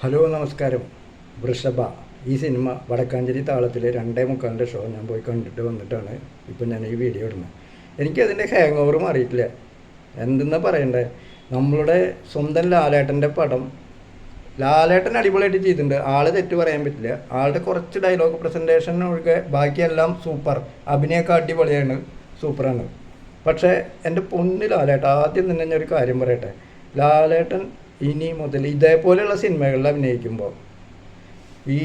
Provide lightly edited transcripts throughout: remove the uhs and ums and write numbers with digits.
Hello നമസ്കാരം. വൃഷഭ ഈ cinema Vadakkanchery താളത്തിൽ 2:45 ഷോ ഞാൻ പോയി കണ്ടിട്ട് വന്നിട്ടാണ് ഇപ്പം ഞാൻ ഈ വീഡിയോ ഇടുന്നത്. എനിക്കതിൻ്റെ ഹാങ് ഓവർ മാറിയിട്ടില്ല. എന്തെന്നാ പറയണ്ടേ, നമ്മളുടെ സ്വന്തം ലാലേട്ടൻ്റെ പടം. ലാലേട്ടൻ അടിപൊളിയായിട്ട് ചെയ്തിട്ടുണ്ട്, ആൾ തെറ്റ് പറയാൻ പറ്റില്ല. ആളുടെ കുറച്ച് ഡയലോഗ് പ്രസൻറ്റേഷൻ ഒഴികെ ബാക്കിയെല്ലാം സൂപ്പർ. അഭിനയമൊക്കെ അടിപൊളിയാണ്, സൂപ്പറാണ്. പക്ഷേ എൻ്റെ പൊന്ന് ലാലേട്ടൻ, ആദ്യം തന്നെ ഞാൻ ഒരു കാര്യം പറയട്ടെ. ലാലേട്ടൻ ഇനി മുതൽ ഇതേപോലെയുള്ള സിനിമകളിൽ അഭിനയിക്കുമ്പോൾ ഈ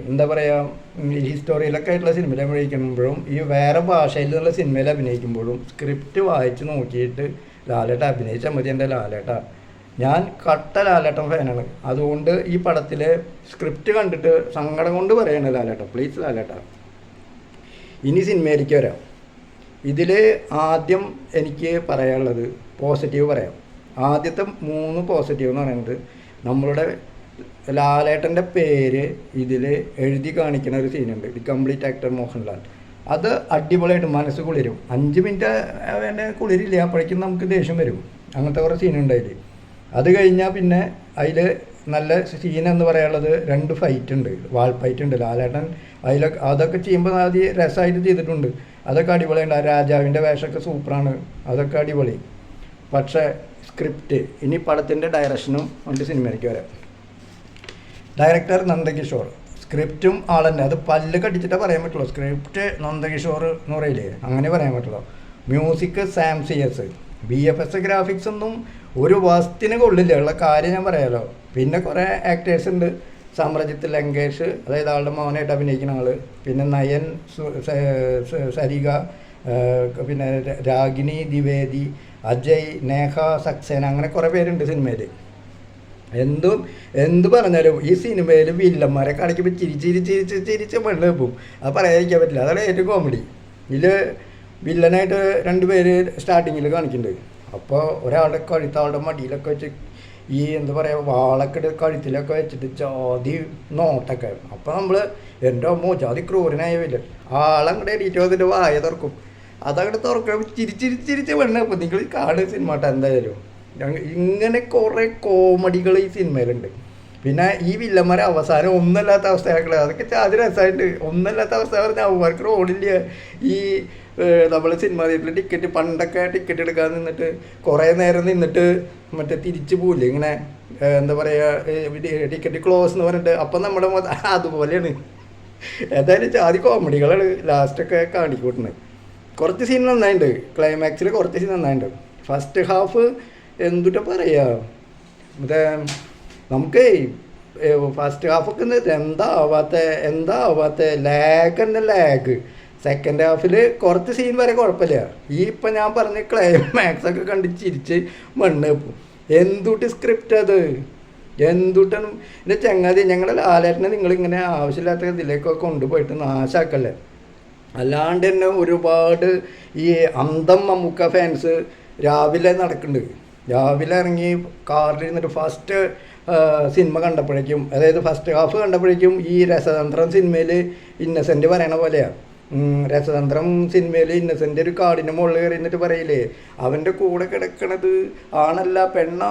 എന്താ പറയുക, ഹിസ്റ്റോറിയിലൊക്കെ ആയിട്ടുള്ള സിനിമയിൽ അഭിനയിക്കുമ്പോഴും ഈ വേറെ ഭാഷയിൽ നിന്നുള്ള സിനിമയിൽ അഭിനയിക്കുമ്പോഴും സ്ക്രിപ്റ്റ് വായിച്ച് നോക്കിയിട്ട് ലാലേട്ടൻ അഭിനയിച്ചാൽ മതി. എൻ്റെ ലാലേട്ട, ഞാൻ കട്ട ലാലേട്ടൻ ഫാനാണ്. അതുകൊണ്ട് ഈ പടത്തിലെ സ്ക്രിപ്റ്റ് കണ്ടിട്ട് സങ്കടം കൊണ്ട് പറയണ ലാലേട്ട, പ്ലീസ് ലാലേട്ട, ഇനി സിനിമയിലേക്ക് വരാം. ഇതിൽ ആദ്യം എനിക്ക് പറയാനുള്ളത് പോസിറ്റീവ് പറയാം. ആദ്യത്തെ 3 പോസിറ്റീവ് എന്ന് പറയുന്നത്, നമ്മളുടെ ലാലേട്ടൻ്റെ പേര് ഇതിൽ എഴുതി കാണിക്കുന്ന ഒരു സീനുണ്ട്, ദി കംപ്ലീറ്റ് ആക്ടർ മോഹൻലാൽ. അത് അടിപൊളിയായിട്ട് മനസ്സ് കുളിരും. 5 മിനിറ്റ് വേണ്ട കുളിരില്ല, അപ്പോഴേക്കും നമുക്ക് ദേഷ്യം വരും. അങ്ങനത്തെ കുറേ സീനുണ്ടായില്ല. അത് കഴിഞ്ഞാൽ പിന്നെ അതിൽ നല്ല സീനെന്ന് പറയാനുള്ളത് 2 ഫൈറ്റ് ഉണ്ട്, വാൾ ഫൈറ്റ് ഉണ്ട്. ലാലേട്ടൻ അതൊക്കെ ചെയ്യുമ്പോൾ ആദ്യം രസമായിട്ട് ചെയ്തിട്ടുണ്ട്. അതൊക്കെ അടിപൊളിയുണ്ട്. ആ രാജാവിൻ്റെ വേഷമൊക്കെ സൂപ്പറാണ്, അതൊക്കെ അടിപൊളി. പക്ഷേ സ്ക്രിപ്റ്റ്, ഇനി പടത്തിൻ്റെ ഡയറക്ഷനും കൊണ്ട് സിനിമയിലേക്ക് വരാം. ഡയറക്ടർ നന്ദകിഷോർ, സ്ക്രിപ്റ്റും ആളന്നെ. അത് പല്ല് കടിച്ചിട്ടേ പറയാൻ പറ്റുള്ളൂ. സ്ക്രിപ്റ്റ് നന്ദകിഷോർ എന്ന് പറയില്ലേ, അങ്ങനെ പറയാൻ പറ്റുള്ളൂ. Music Sam CS. VFX graphics ഒന്നും ഒരു വസ്തുവിന് കൊള്ളില്ല, ഉള്ള കാര്യം ഞാൻ പറയാമല്ലോ. പിന്നെ കുറേ ആക്ടേഴ്സ് ഉണ്ട്. സമരജിത്ത് ലങ്കേഷ്, അതായത് ആളുടെ മോനായിട്ട് അഭിനയിക്കുന്ന ആൾ. പിന്നെ നയൻ, സരിക, പിന്നെ രാഗിണി ദ്വിവേദി, അജയ്, നേഹ സക്സേന, അങ്ങനെ കുറേ പേരുണ്ട് സിനിമയിൽ. എന്ത് പറഞ്ഞാലും ഈ സിനിമയിൽ വില്ലന്മാരെ കാണിക്കുമ്പോൾ ചിരിച്ച് മണ്ണ് വെപ്പും. അത് പറയാതിരിക്കാൻ പറ്റില്ല. അതാണ് ഏറ്റവും കോമഡി. ഇതിൽ വില്ലനായിട്ട് 2 പേര് സ്റ്റാർട്ടിങ്ങിൽ കാണിക്കുന്നുണ്ട്. അപ്പോൾ ഒരാളുടെ കഴുത്താളുടെ മടിയിലൊക്കെ വെച്ച് ഈ എന്താ പറയുക, വാളൊക്കെ കഴുത്തിലൊക്കെ വെച്ചിട്ട് ജാതി നോട്ടൊക്കെ. അപ്പോൾ നമ്മൾ എൻ്റെ അമ്മോ ജാതി ക്രൂരനായ വില്ലൻ. ആളങ്ങടെ എഡിറ്റ് വന്നിട്ട് വായ തുറക്കും. അതങ്ങോട്ട് തുറക്കുമ്പോൾ ചിരിച്ച് വെണ്ണ. അപ്പോൾ നിങ്ങൾ കാണുക സിനിമ കേട്ടോ എന്തായാലും. ഇങ്ങനെ കുറേ കോമഡികൾ ഈ സിനിമയിലുണ്ട്. പിന്നെ ഈ വില്ലന്മാരെ അവസാനം ഒന്നല്ലാത്ത അവസ്ഥയാക്കളെ, അതൊക്കെ അത് രസമായിട്ട്. ഒന്നല്ലാത്ത അവസ്ഥ പറഞ്ഞാൽ അവർക്ക് റോഡില്ല. ഈ നമ്മൾ സിനിമ തിയേറ്ററിൽ പണ്ടൊക്കെ ടിക്കറ്റ് എടുക്കാൻ നിന്നിട്ട് കുറേ നേരം നിന്നിട്ട് മറ്റേ തിരിച്ചു പോവില്ലേ, ഇങ്ങനെ എന്താ പറയുക, ടിക്കറ്റ് ക്ലോസ് എന്ന് പറഞ്ഞിട്ട്. അപ്പം നമ്മുടെ അതുപോലെയാണ്. ഏതായാലും ജാതി കോമഡികളാണ് ലാസ്റ്റൊക്കെ കാണിക്കൂട്ടുന്നത്. കുറച്ച് സീൻ നന്നായിട്ടുണ്ട്, ക്ലൈമാക്സിൽ കുറച്ച് സീൻ നന്നായിട്ടുണ്ട്. ഫസ്റ്റ് ഹാഫ് എന്തുട്ടാ പറയുക, മറ്റേ നമുക്ക് ഫസ്റ്റ് ഹാഫൊക്കെ എന്താ ആവാത്ത ലാഗ്. സെക്കൻഡ് ഹാഫിൽ കുറച്ച് സീൻ വരെ കുഴപ്പമില്ല. ഈ ഇപ്പം ഞാൻ പറഞ്ഞ ക്ലൈമാക്സൊക്കെ കണ്ട് ചിരിച്ച് മണ്ണ് വെപ്പും. എന്തുട്ട് സ്ക്രിപ്റ്റ് അത്, എന്തുട്ടാണ് എൻ്റെ ചങ്ങാതി. ഞങ്ങളുടെ ലാലേട്ടനെ നിങ്ങളിങ്ങനെ ആവശ്യമില്ലാത്ത ഇതിലേക്കൊക്കെ കൊണ്ടുപോയിട്ട് നാശാക്കല്ലേ. അല്ലാണ്ട് തന്നെ ഒരുപാട് ഈ അന്തം മമ്മൂക്ക ഫാൻസ് രാവിലെ നടക്കുന്നുണ്ട്. രാവിലെ ഇറങ്ങി കാറിൽ ഇരുന്നിട്ട് ഫസ്റ്റ് സിനിമ കണ്ടപ്പോഴേക്കും, അതായത് ഫസ്റ്റ് ഹാഫ് കണ്ടപ്പോഴേക്കും ഈ രസതന്ത്രം സിനിമയിൽ ഇന്നസെൻ്റ് പറയണ പോലെയാണ്. രസതന്ത്രം സിനിമയിൽ ഇന്നസെൻ്റ് ഒരു കാടിൻ്റെ മുകളിൽ കയറി എന്നിട്ട് പറയില്ലേ, അവൻ്റെ കൂടെ കിടക്കണത് ആണല്ല പെണ്ണാ,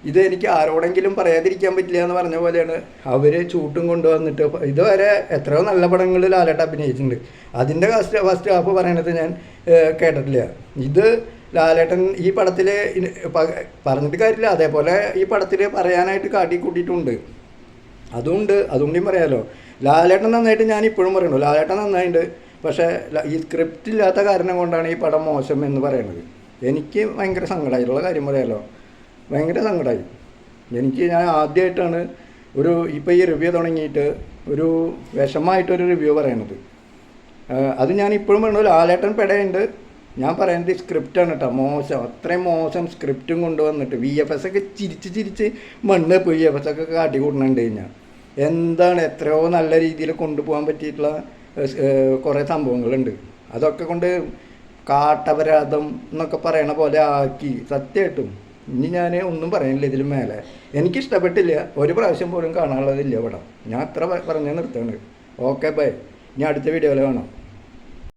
ഇത് എനിക്ക് ആരോടെങ്കിലും പറയാതിരിക്കാൻ പറ്റില്ല എന്ന് പറഞ്ഞ പോലെയാണ് അവർ ചൂട്ടും കൊണ്ടുവന്നിട്ട്. ഇതുവരെ എത്രയോ നല്ല പടങ്ങൾ ലാലേട്ടൻ അഭിനയിച്ചിട്ടുണ്ട്. അതിൻ്റെ ഫസ്റ്റ് ഹാഫ് പറയണത് ഞാൻ കേട്ടിട്ടില്ല. ഇത് ലാലേട്ടൻ ഈ പടത്തിൽ പറഞ്ഞിട്ട് കാര്യമില്ല, അതേപോലെ ഈ പടത്തിൽ പറയാനായിട്ട് കാട്ടിക്കൂട്ടിയിട്ടുണ്ട്. അതുകൊണ്ടും പറയാമല്ലോ. ലാലേട്ടൻ നന്നായിട്ട് ഞാൻ ഇപ്പോഴും പറയണു, ലാലേട്ടൻ നന്നായിട്ടുണ്ട്. പക്ഷേ ഈ സ്ക്രിപ്റ്റ് ഇല്ലാത്ത കാരണം കൊണ്ടാണ് ഈ പടം മോശം എന്ന് പറയുന്നത്. എനിക്ക് ഭയങ്കര സങ്കടമായിട്ടുള്ള കാര്യം പറയാമല്ലോ, ഭയങ്കര സങ്കടമായി എനിക്ക്. ഞാൻ ആദ്യമായിട്ടാണ് ഇപ്പോൾ ഈ റിവ്യൂ തുടങ്ങിയിട്ട് ഒരു വിഷമമായിട്ടൊരു റിവ്യൂ പറയണത്. അത് ഞാൻ ഇപ്പോഴും പറഞ്ഞു, ലാലേട്ടൻ പെടയുണ്ട്. ഞാൻ പറയുന്നത് സ്ക്രിപ്റ്റാണ് കേട്ടോ മോശം. അത്രയും മോശം സ്ക്രിപ്റ്റും കൊണ്ടുവന്നിട്ട് VFS ഒക്കെ ചിരിച്ച് മണ്ണ് പോയി VFS ഒക്കെ കാട്ടിക്കൂട്ടണുണ്ട് കഴിഞ്ഞാൽ. എന്താണ് എത്രയോ നല്ല രീതിയിൽ കൊണ്ടുപോകാൻ പറ്റിയിട്ടുള്ള കുറേ സംഭവങ്ങളുണ്ട്. അതൊക്കെ കൊണ്ട് കാട്ടപരാധം എന്നൊക്കെ പറയണ പോലെ ആക്കി. സത്യമായിട്ടും ഇനി ഞാൻ ഒന്നും പറയുന്നില്ല ഇതിലും മേലെ. എനിക്കിഷ്ടപ്പെട്ടില്ല, ഒരു പ്രാവശ്യം പോലും കാണാനുള്ളതില്ല പടം. ഞാൻ അത്ര പറഞ്ഞ് നിർത്തുന്നുണ്ട്. ഓക്കെ ബൈ, ഇനി അടുത്ത വീഡിയോയിൽ കാണാം.